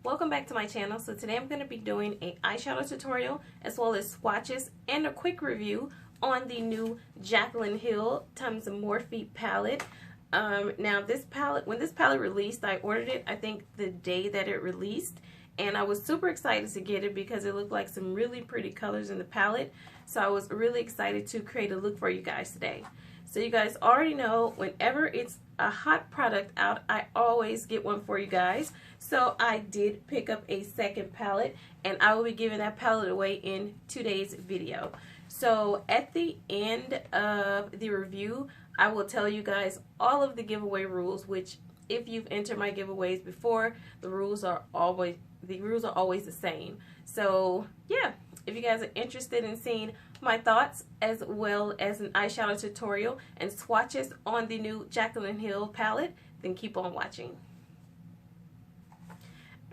Welcome back to my channel. So today I'm going to be doing an eyeshadow tutorial as well as swatches and a quick review on the new Jaclyn Hill times Morphe palette. Now this palette, when this palette released, I ordered it I think the day that it released, and I was super excited to get it because it looked like some really pretty colors in the palette. So I was really excited to create a look for you guys today. So you guys already know whenever it's a hot product out, I always get one for you guys. So I did pick up a second palette, and I will be giving that palette away in today's video. So at the end of the review, I will tell you guys all of the giveaway rules, which if you've entered my giveaways before, the rules are always the same. So yeah, if you guys are interested in seeing my thoughts as well as an eyeshadow tutorial and swatches on the new Jaclyn Hill palette, then keep on watching.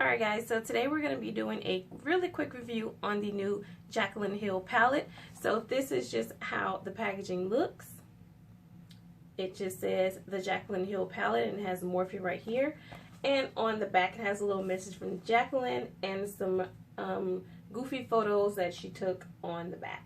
Alright guys, so today we're going to be doing a really quick review on the new Jaclyn Hill palette. So this is just how the packaging looks. It just says the Jaclyn Hill palette and it has Morphe right here. And on the back it has a little message from Jaclyn and some goofy photos that she took on the back.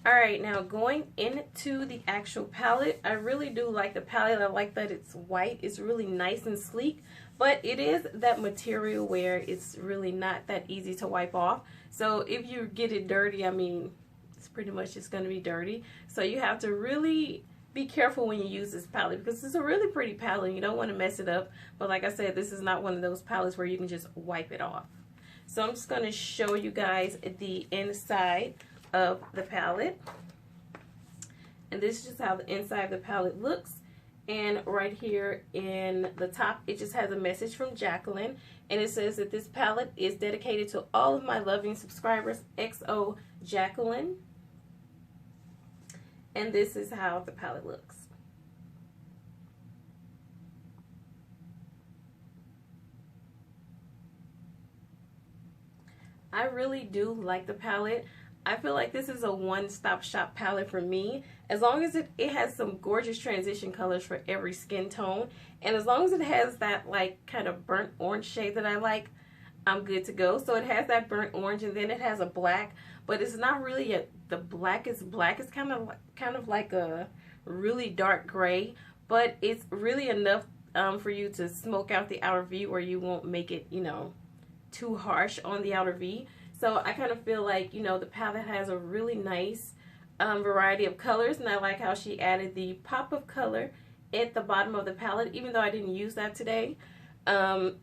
Alright, now going into the actual palette, I really do like the palette. I like that it's white. It's really nice and sleek, but it is that material where it's really not that easy to wipe off. So if you get it dirty, I mean, it's pretty much just going to be dirty. So you have to really be careful when you use this palette because it's a really pretty palette. You don't want to mess it up, but like I said, this is not one of those palettes where you can just wipe it off. So I'm just going to show you guys the inside of the palette, and this is just how the inside of the palette looks. And right here in the top, it just has a message from Jaclyn, and it says that this palette is dedicated to all of my loving subscribers, XO Jaclyn. And this is how the palette looks. I really do like the palette. I feel like this is a one-stop shop palette for me. As long as it has some gorgeous transition colors for every skin tone, and as long as it has that like kind of burnt orange shade that I like, I'm good to go. So it has that burnt orange, and then it has a black, but it's not really the blackest black. It's kind of like a really dark gray, but it's really enough for you to smoke out the outer V where you won't make it, you know, too harsh on the outer V. So I kind of feel like, you know, the palette has a really nice variety of colors, and I like how she added the pop of color at the bottom of the palette, even though I didn't use that today. I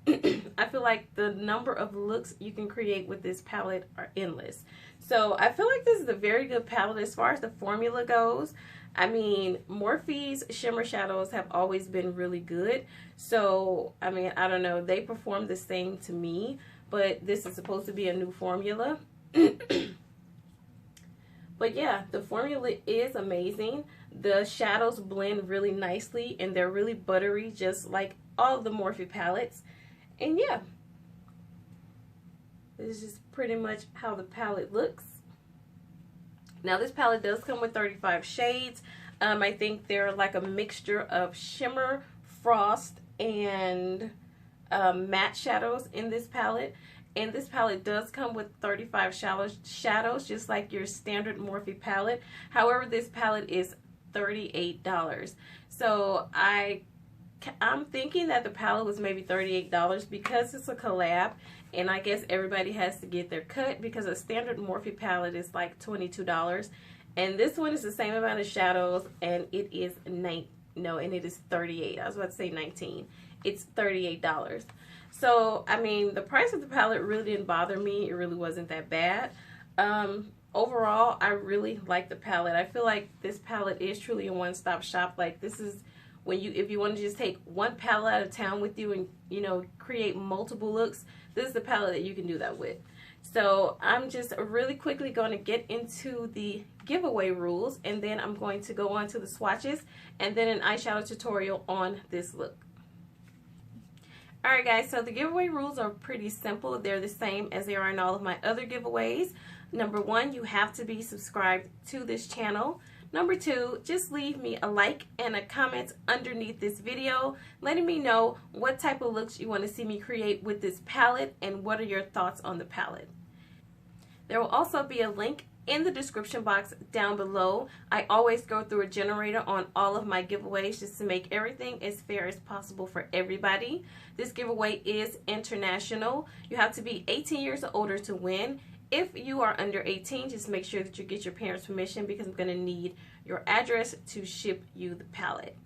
feel like the number of looks you can create with this palette are endless. So I feel like this is a very good palette as far as the formula goes. I mean, Morphe's shimmer shadows have always been really good. So, I mean, I don't know, they perform the same to me, but this is supposed to be a new formula. But yeah, the formula is amazing. The shadows blend really nicely, and they're really buttery, just like all of the Morphe palettes. And yeah, this is just pretty much how the palette looks. Now this palette does come with 35 shades. I think they're like a mixture of shimmer, frost, and matte shadows in this palette. And this palette does come with 35 shadows, just like your standard Morphe palette. However, this palette is $38. So I'm thinking that the palette was maybe $38 because it's a collab, and I guess everybody has to get their cut because a standard Morphe palette is like $22. And this one is the same amount of shadows, and it is it is 38. I was about to say 19. It's $38. So, I mean, the price of the palette really didn't bother me. It really wasn't that bad. Overall, I really like the palette. I feel like this palette is truly a one-stop shop. Like, this is when if you want to just take one palette out of town with you and, you know, create multiple looks, this is the palette that you can do that with. So, I'm just really quickly going to get into the giveaway rules, and then I'm going to go on to the swatches and then an eyeshadow tutorial on this look. Alright guys, so the giveaway rules are pretty simple. They're the same as they are in all of my other giveaways. Number one, you have to be subscribed to this channel. Number 2, just leave me a like and a comment underneath this video, letting me know what type of looks you want to see me create with this palette and what are your thoughts on the palette. There will also be a link in the description box down below. I always go through a generator on all of my giveaways just to make everything as fair as possible for everybody. This giveaway is international. You have to be 18 years or older to win. If you are under 18, just make sure that you get your parents' permission because I'm going to need your address to ship you the palette.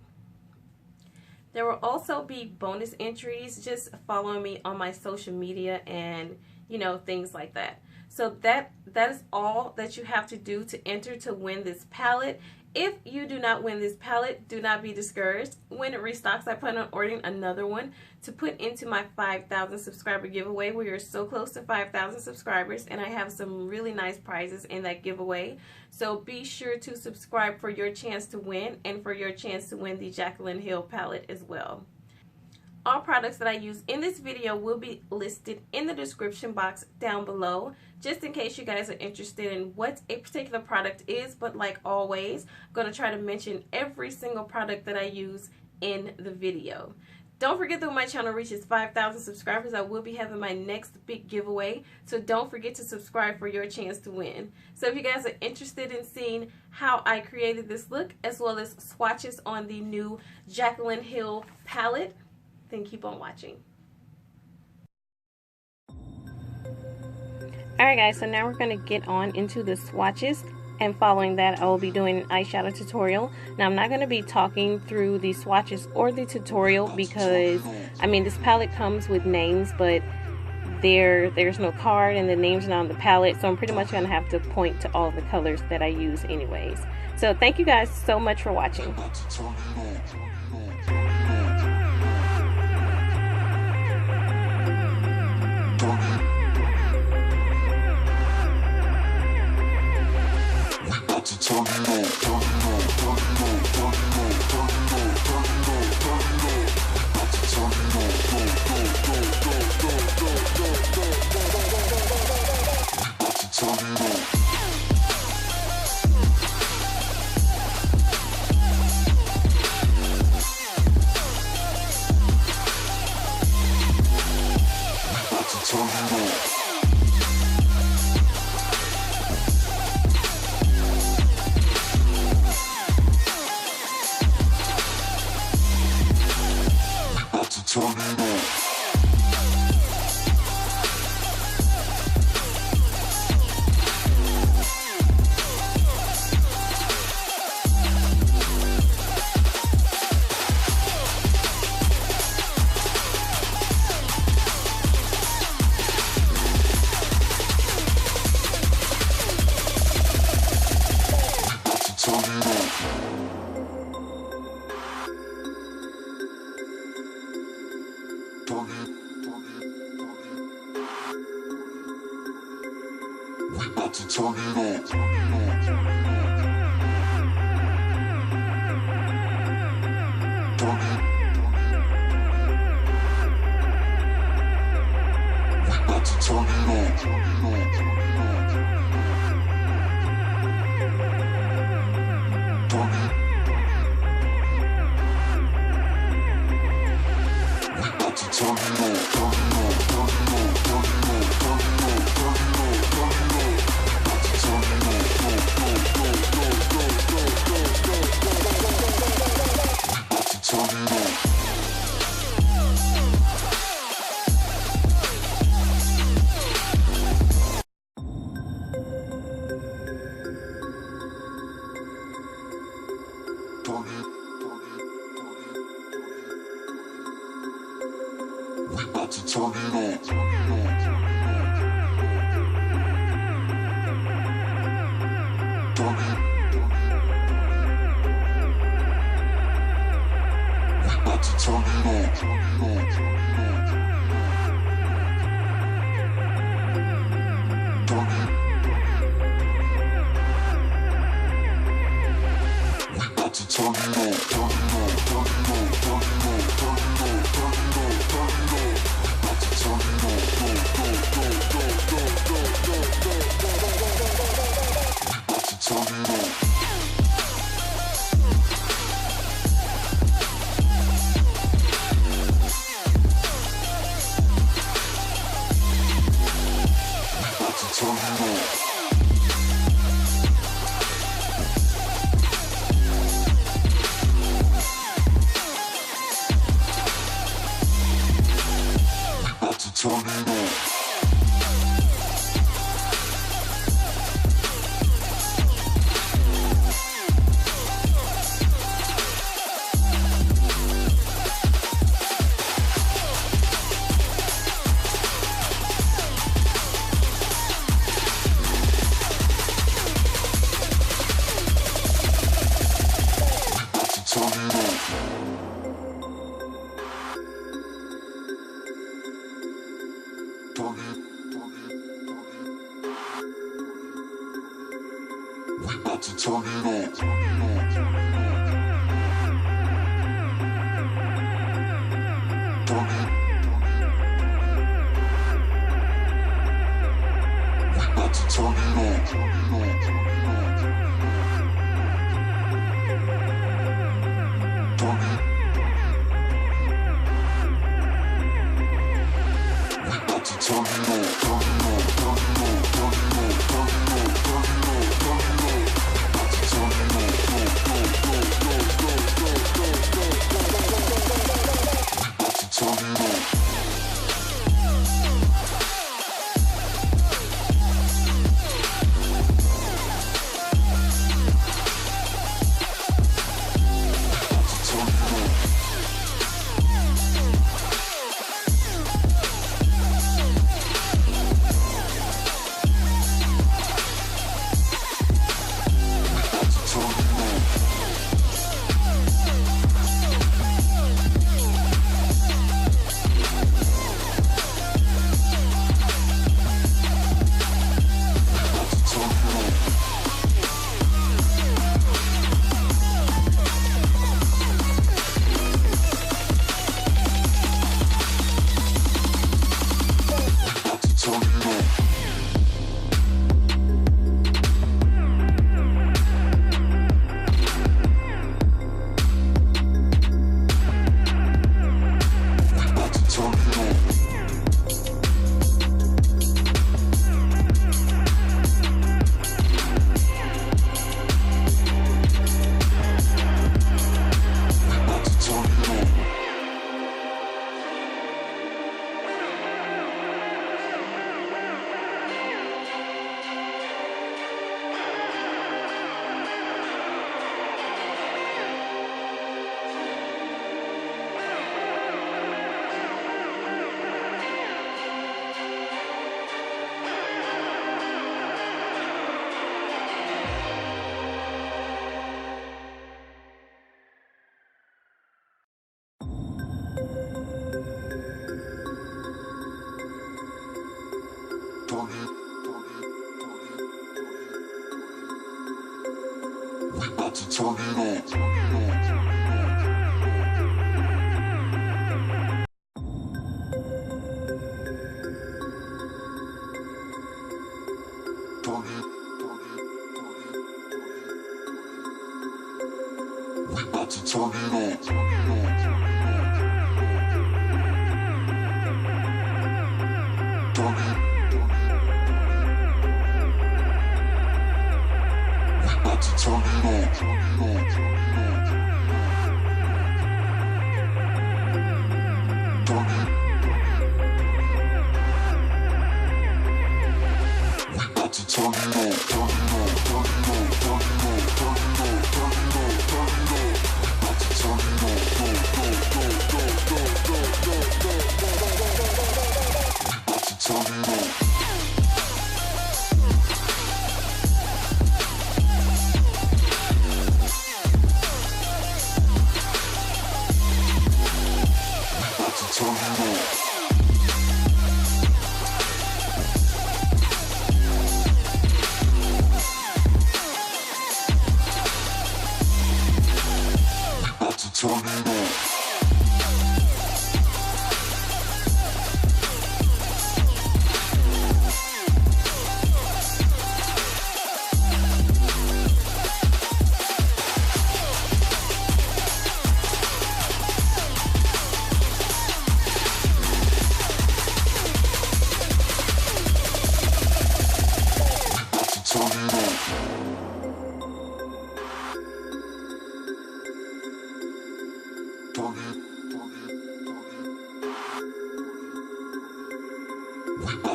There will also be bonus entries. Just follow me on my social media and, you know, things like that. So that is all that you have to do to enter to win this palette. If you do not win this palette, do not be discouraged. When it restocks, I plan on ordering another one to put into my 5,000 subscriber giveaway. We are so close to 5,000 subscribers, and I have some really nice prizes in that giveaway. So be sure to subscribe for your chance to win and for your chance to win the Jaclyn Hill palette as well. All products that I use in this video will be listed in the description box down below, just in case you guys are interested in what a particular product is. But like always, I'm going to try to mention every single product that I use in the video. Don't forget that when my channel reaches 5,000 subscribers, I will be having my next big giveaway. So don't forget to subscribe for your chance to win. So if you guys are interested in seeing how I created this look, as well as swatches on the new Jaclyn Hill palette, then keep on watching. Alright guys, so now we're going to get on into the swatches, and following that I will be doing an eyeshadow tutorial. Now I'm not going to be talking through the swatches or the tutorial because, I mean, this palette comes with names, but there's no card and the name's not on the palette, so I'm pretty much going to have to point to all the colors that I use anyways. So thank you guys so much for watching.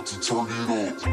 about to turn it up.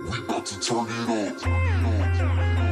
We about to turn it up.